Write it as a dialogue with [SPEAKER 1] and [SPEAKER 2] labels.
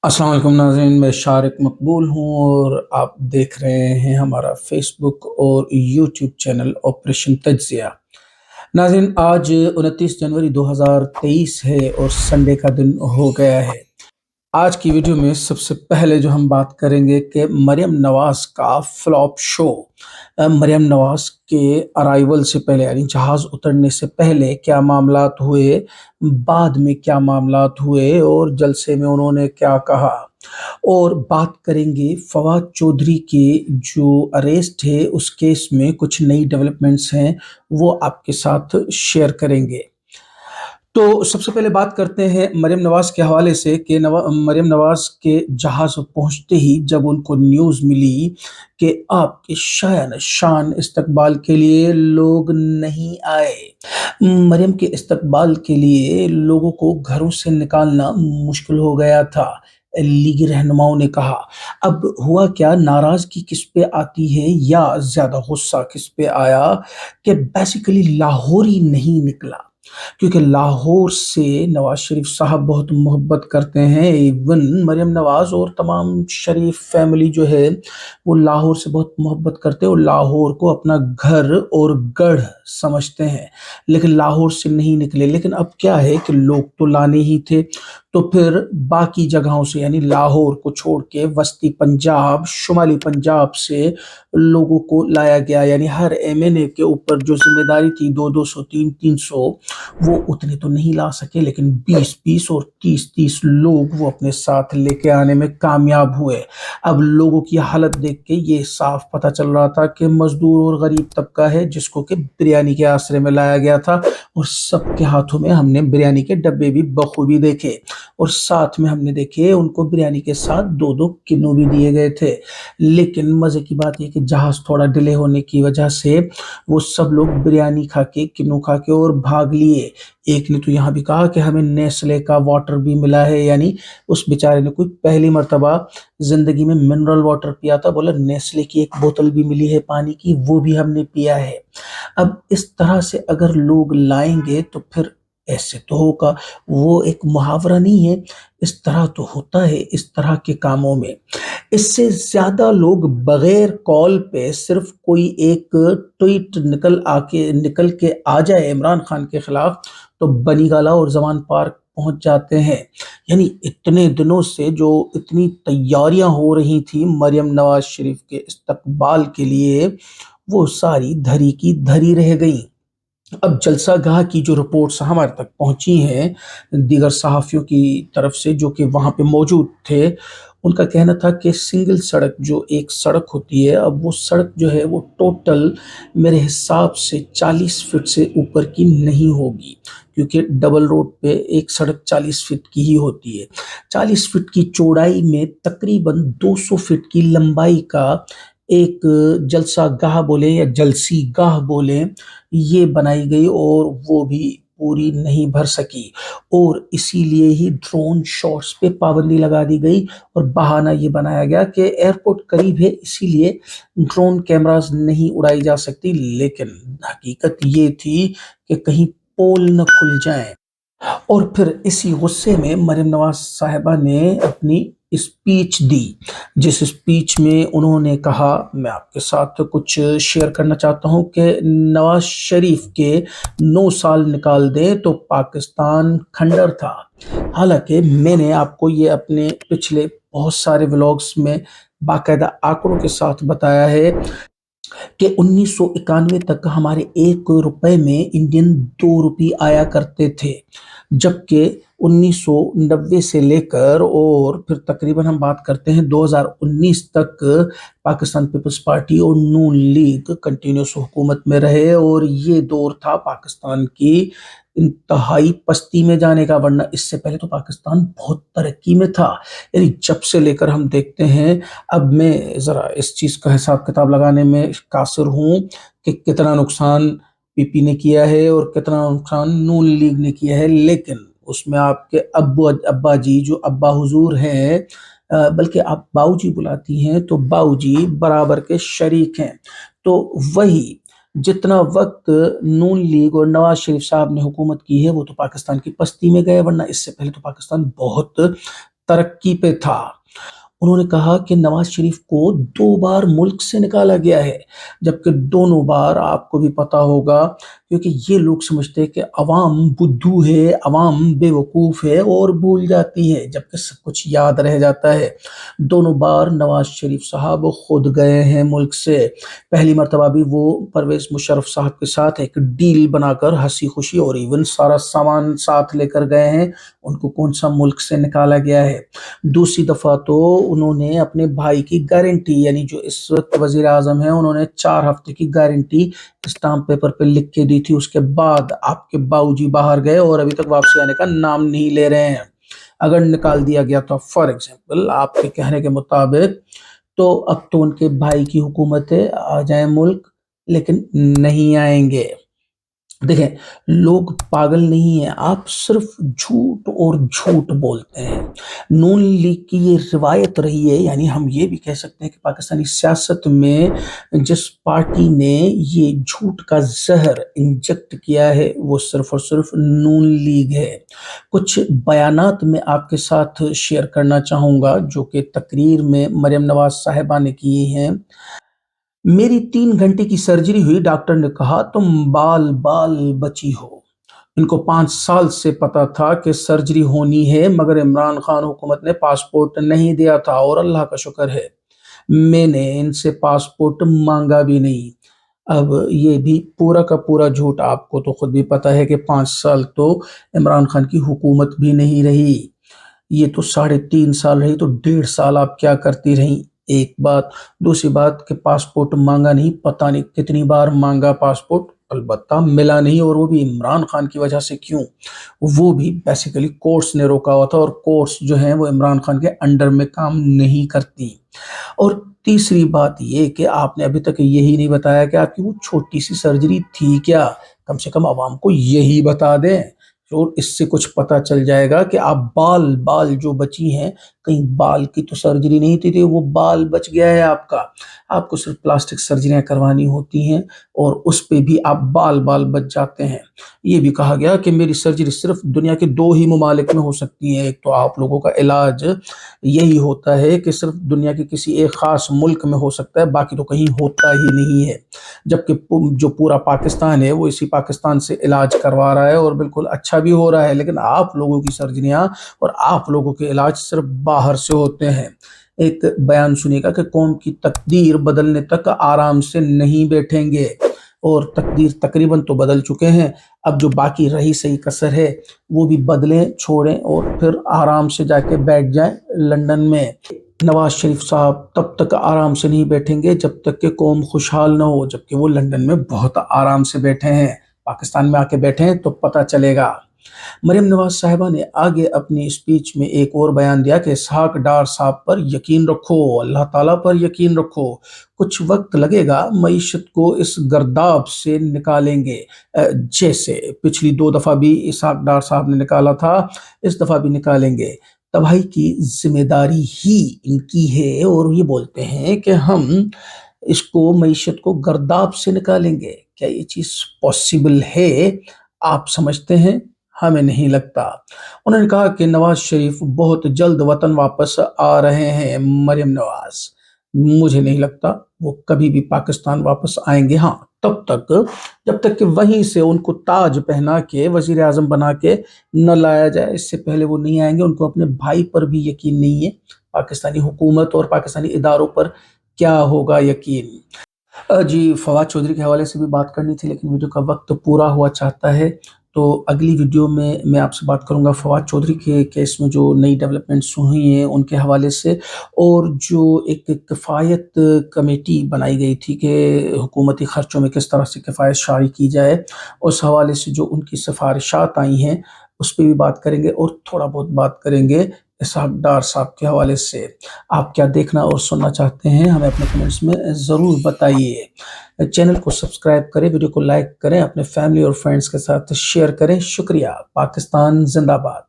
[SPEAKER 1] अस्सलाम वालेकुम नाज़रीन, मैं शारिक मकबूल हूँ और आप देख रहे हैं हमारा फेसबुक और यूट्यूब चैनल ऑपरेशन तज्ज़िया। नाज़रीन, आज 29 जनवरी 2023 है और संडे का दिन हो गया है। आज की वीडियो में सबसे पहले जो हम बात करेंगे कि मरियम नवाज़ का फ्लॉप शो। मरियम नवाज़ के अराइवल से पहले यानी जहाज़ उतरने से पहले क्या मामलात हुए, बाद में क्या मामलात हुए और जलसे में उन्होंने क्या कहा। और बात करेंगे फवाद चौधरी के जो अरेस्ट है उस केस में कुछ नई डेवलपमेंट्स हैं, वो आपके साथ शेयर करेंगे। तो सबसे पहले बात करते हैं मरियम नवाज़ के हवाले से कि मरियम नवाज़ के जहाज़ पहुँचते ही जब उनको न्यूज़ मिली कि आपके शायान शान इस्तकबाल के लिए लोग नहीं आए। मरियम के इस्तकबाल के लिए लोगों को घरों से निकालना मुश्किल हो गया था, लीगी रहनुमाओं ने कहा। अब हुआ क्या, नाराज़गी किस पे आती है या ज़्यादा गुस्सा किस पे आया कि बेसिकली लाहौर ही नहीं निकला। क्योंकि लाहौर से नवाज शरीफ साहब बहुत मोहब्बत करते हैं। इवन मरियम नवाज और तमाम शरीफ फैमिली जो है वो लाहौर से बहुत मोहब्बत करते हैं और लाहौर को अपना घर और गढ़ समझते हैं, लेकिन लाहौर से नहीं निकले। लेकिन अब क्या है कि लोग तो लाने ही थे, तो फिर बाकी जगहों से यानी लाहौर को छोड़ के वस्ती पंजाब, शुमाली पंजाब से लोगों को लाया गया। यानी हर एमएनए के ऊपर जो जिम्मेदारी थी 200-200, 300-300, वो उतने तो नहीं ला सके, लेकिन 20-20 और 30-30 लोग वो अपने साथ लेके आने में कामयाब हुए। अब लोगों की हालत देख के ये साफ पता चल रहा था कि मजदूर और गरीब तबका है जिसको कि बिरयानी के आसरे में लाया गया था, और सबके हाथों में हमने बिरयानी के डब्बे भी बखूबी देखे और साथ में हमने देखे उनको बिरयानी के साथ 2-2 किन्नू भी दिए गए थे। लेकिन मजे की बात यह कि जहाज थोड़ा डिले होने की वजह से वो सब लोग बिरयानी खा के, किन्नू खा के और भाग लिए। एक ने तो यहाँ भी कहा कि हमें नेस्ले का वाटर भी मिला है, यानी उस बेचारे ने कोई पहली मर्तबा जिंदगी में मिनरल वाटर पिया था, बोला नेस्ले की एक बोतल भी मिली है पानी की, वो भी हमने पिया है। अब इस तरह से अगर लोग लाएंगे तो फिर ऐसे तो होगा। वो एक मुहावरा नहीं है, इस तरह तो होता है इस तरह के कामों में। इससे ज्यादा लोग बगैर कॉल पे सिर्फ कोई एक ट्वीट निकल के आ जाए इमरान खान के खिलाफ तो बनीगाला और जमान पार्क पहुंच जाते हैं। यानी इतने दिनों से जो इतनी तैयारियां हो रही थी मरियम नवाज शरीफ के इस्तकबाल के लिए, वो सारी धरी की धरी रह गई। अब जलसागाह की जो रिपोर्ट्स हमारे तक पहुंची हैं दीगर सहाफ़ियों की तरफ से जो कि वहाँ पे मौजूद थे, उनका कहना था कि सिंगल सड़क जो एक सड़क होती है, अब वो सड़क जो है वो टोटल मेरे हिसाब से 40 फीट से ऊपर की नहीं होगी, क्योंकि डबल रोड पे एक सड़क 40 फीट की ही होती है। 40 फीट की चौड़ाई में तकरीबन 200 फीट की लंबाई का एक जलसा गाह बोले या जलसी गाह बोले, ये बनाई गई और वो भी पूरी नहीं भर सकी। और इसीलिए ही ड्रोन शॉट्स पे पाबंदी लगा दी गई और बहाना ये बनाया गया कि एयरपोर्ट करीब है इसीलिए ड्रोन कैमरास नहीं उड़ाई जा सकती। लेकिन हकीकत ये थी कि कहीं पोल न खुल जाएं। और फिर इसी गुस्से में मरियम नवाज साहिबा ने अपनी स्पीच दी, जिस स्पीच में उन्होंने कहा, मैं आपके साथ कुछ शेयर करना चाहता हूं कि नवाज शरीफ के 9 साल निकाल दें तो पाकिस्तान खंडर था। हालांकि मैंने आपको ये अपने पिछले बहुत सारे व्लॉग्स में बाकायदा आंकड़ों के साथ बताया है कि 1991 तक हमारे 1 रुपए में इंडियन 2 रुपये आया करते थे, जबकि 1990 से लेकर और फिर तकरीबन हम बात करते हैं 2019 तक पाकिस्तान पीपल्स पार्टी और नून लीग कंटिन्यूस हुकूमत में रहे, और ये दौर था पाकिस्तान की इंतहाई पस्ती में जाने का, वरना इससे पहले तो पाकिस्तान बहुत तरक्की में था। यानी जब से लेकर हम देखते हैं, अब मैं ज़रा इस चीज़ का हिसाब किताब लगाने में कासिर हूँ कि कितना नुकसान पीपी ने किया है और कितना नुकसान नून लीग ने किया है, लेकिन उसमें आपके अब्बू अब्बा जी जो अब्बा हुजूर हैं, बल्कि आप बाऊजी बुलाती हैं तो बाऊजी बराबर के शरीक हैं। तो वही जितना वक्त नून लीग और नवाज शरीफ साहब ने हुकूमत की है वो तो पाकिस्तान की पस्ती में गए, वरना इससे पहले तो पाकिस्तान बहुत तरक्की पे था। उन्होंने कहा कि नवाज शरीफ को 2 बार मुल्क से निकाला गया है, जबकि दोनों बार आपको भी पता होगा, क्योंकि ये लोग समझते हैं कि अवाम बुद्धू है, अवाम बेवकूफ़ है और भूल जाती है, जबकि सब कुछ याद रह जाता है। दोनों बार नवाज शरीफ साहब खुद गए हैं मुल्क से। पहली मर्तबा भी वो परवेज़ मुशर्रफ साहब के साथ एक डील बनाकर हँसी खुशी और इवन सारा सामान साथ लेकर गए हैं। उनको कौन सा मुल्क से निकाला गया है। दूसरी दफ़ा तो उन्होंने अपने भाई की गारंटी, यानी जो इस वक्त वजीर आजम है, उन्होंने 4 हफ्ते की गारंटी स्टाम्प पेपर पे लिख के दी थी। उसके बाद आपके बाबूजी बाहर गए और अभी तक वापसी आने का नाम नहीं ले रहे हैं। अगर निकाल दिया गया तो फॉर एग्जाम्पल आपके कहने के मुताबिक, तो अब तो उनके भाई की हुकूमत है, आ जाए मुल्क, लेकिन नहीं आएंगे। देखें, लोग पागल नहीं हैं, आप सिर्फ झूठ और झूठ बोलते हैं। नून लीग की ये रिवायत रही है, यानी हम ये भी कह सकते हैं कि पाकिस्तानी सियासत में जिस पार्टी ने ये झूठ का जहर इंजेक्ट किया है वो सिर्फ और सिर्फ नून लीग है। कुछ बयानात मैं आपके साथ शेयर करना चाहूँगा जो कि तकरीर में मरियम नवाज साहिबा ने किए हैं। मेरी 3 घंटे की सर्जरी हुई, डॉक्टर ने कहा तुम बाल बाल बची हो। इनको 5 साल से पता था कि सर्जरी होनी है, मगर इमरान खान हुकूमत ने पासपोर्ट नहीं दिया था, और अल्लाह का शुक्र है मैंने इनसे पासपोर्ट मांगा भी नहीं। अब ये भी पूरा का पूरा झूठ, आपको तो खुद भी पता है कि 5 साल तो इमरान खान की हुकूमत भी नहीं रही। ये तो 3.5 साल रही, तो 1.5 साल आप क्या करती रही। एक बात, दूसरी बात कि पासपोर्ट मांगा नहीं, पता नहीं कितनी बार मांगा पासपोर्ट, अलबत्ता मिला नहीं, और वो भी इमरान खान की वजह से। क्यों? वो भी बेसिकली कोर्ट्स ने रोका हुआ था, और कोर्ट्स जो हैं वो इमरान खान के अंडर में काम नहीं करती। और तीसरी बात ये कि आपने अभी तक यही नहीं बताया कि आपकी वो छोटी सी सर्जरी थी क्या। कम से कम आवाम को यही बता दें, और इससे कुछ पता चल जाएगा कि आप बाल बाल जो बची हैं, कहीं बाल की तो सर्जरी नहीं थी, वो बाल बच गया है आपका। आपको सिर्फ प्लास्टिक सर्जरियां करवानी होती हैं, और उस पे भी आप बाल बाल बच जाते हैं। ये भी कहा गया कि मेरी सर्जरी सिर्फ दुनिया के 2 ही ममालिक में हो सकती है। एक तो आप लोगों का इलाज यही होता है कि सिर्फ दुनिया के किसी एक ख़ास मुल्क में हो सकता है, बाकी तो कहीं होता ही नहीं है। जबकि जो पूरा पाकिस्तान है वो इसी पाकिस्तान से इलाज करवा रहा है, और बिल्कुल अच्छा भी हो रहा है, लेकिन आप लोगों की सर्जरियां और आप लोगों के इलाज सिर्फ बाहर से होते हैं। एक बयान सुनिएगा कि कौम की तकदीर बदलने तक आराम से नहीं बैठेंगे, और तकदीर तकरीबन तो बदल चुके हैं। अब जो बाकी रही सही कसर है वो भी बदलें, छोड़ें, और फिर आराम से जाके बैठ जाएं लंदन में। नवाज शरीफ साहब तब तक आराम से नहीं बैठेंगे जब तक कि कौम खुशहाल ना हो, जबकि वो लंदन में बहुत आराम से बैठे हैं। पाकिस्तान में आके बैठे हैं तो पता चलेगा। मरियम नवाज साहिबा ने आगे अपनी स्पीच में एक और बयान दिया कि इसहाक डार साहब पर यकीन रखो, अल्लाह ताला पर यकीन रखो, कुछ वक्त लगेगा, मईशत को इस गर्दाब से निकालेंगे। जैसे पिछली 2 दफ़ा भी इसहाक डार साहब ने निकाला था, इस दफ़ा भी निकालेंगे। तबाही की जिम्मेदारी ही इनकी है, और ये बोलते हैं कि हम इसको, मईशत को गर्दाब से निकालेंगे। क्या ये चीज़ पॉसिबल है? आप समझते हैं? हमें नहीं लगता। उन्होंने कहा कि नवाज शरीफ बहुत जल्द वतन वापस आ रहे हैं। मरियम नवाज, मुझे नहीं लगता वो कभी भी पाकिस्तान वापस आएंगे। हाँ, तब तक जब तक कि वहीं से उनको ताज पहना के वजीर आजम बना के न लाया जाए, इससे पहले वो नहीं आएंगे। उनको अपने भाई पर भी यकीन नहीं है, पाकिस्तानी हुकूमत और पाकिस्तानी इदारों पर क्या होगा यकीन। जी, फवाद चौधरी के हवाले से भी बात करनी थी, लेकिन वीडियो का वक्त पूरा हुआ चाहता है, तो अगली वीडियो में मैं आपसे बात करूंगा फवाद चौधरी के केस में जो नई डेवलपमेंट्स हुई हैं उनके हवाले से, और जो एक किफ़ायत कमेटी बनाई गई थी कि हुकूमती ख़र्चों में किस तरह से किफ़ायत शारी की जाए, उस हवाले से जो उनकी सिफारिशात आई हैं उस पर भी बात करेंगे, और थोड़ा बहुत बात करेंगे इसहाक डार साहब के हवाले से। आप क्या देखना और सुनना चाहते हैं हमें अपने कमेंट्स में ज़रूर बताइए। चैनल को सब्सक्राइब करें, वीडियो को लाइक करें, अपने फैमिली और फ्रेंड्स के साथ शेयर करें। शुक्रिया। पाकिस्तान जिंदाबाद।